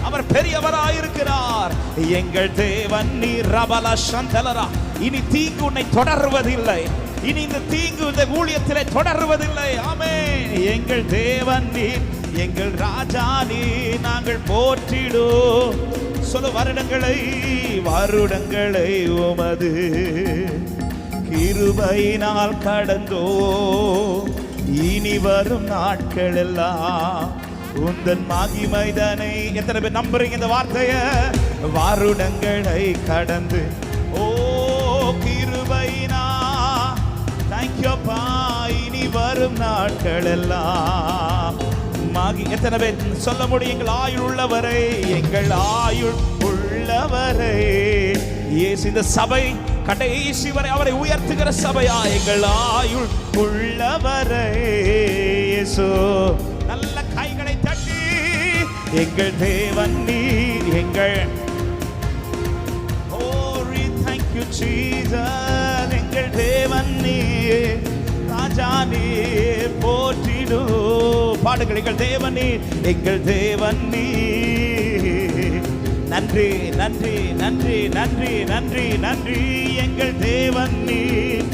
அவர் பெரியவராயிருக்கிறார். எங்கள் தேவன் நீர் ரபல சந்தலரா. இனி தீங்கு உன்னை தொடர்வதில்லை. இனி இந்த தீங்கு இந்த ஊழியத்திலே தொடர்வதில்லை. ஆமென். எங்கள் தேவன் நீர், எங்கள் ராஜா நீர், நாங்கள் போற்றிடோ. சொல்ல வருடங்களை வருடங்களை உமது கிருபையினால் கடந்தோ. இனி வரும் நாட்கள் எல்லாம் உந்தன் மகிமைதனை. எத்தனை பேர் நம்புறீங்க இந்த வார்த்தைய? வருடங்களை கடந்து ஓ கிருபையினா. தேங்க்யூ அப்பா. இனி வரும் நாட்கள் எல்லாம் எத்தனை பேர் சொல்ல முடியும்? எங்கள் ஆயுள் உள்ளவரை, எங்கள் ஆயுள் உள்ளவரை இயேசு. இந்த சபை கடைசி வரை அவரை உயர்த்துகிற சபையா? எங்கள் ஆயுள் உள்ளவரை இயேசு. நல்ல கைகளை தட்டி எங்கள் தேவன் நீர், எங்கள் ஓரி தேங்க்யூ ஜீசஸ். எங்கள் தேவன் நீர், ராஜா நீர், போற்றிடு. பாடுகள் எங்கள் தேவன் நீர், எங்கள் தேவன் நீர். நன்றி நன்றி நன்றி நன்றி நன்றி நன்றி. எங்கள் தேவன் நீர்,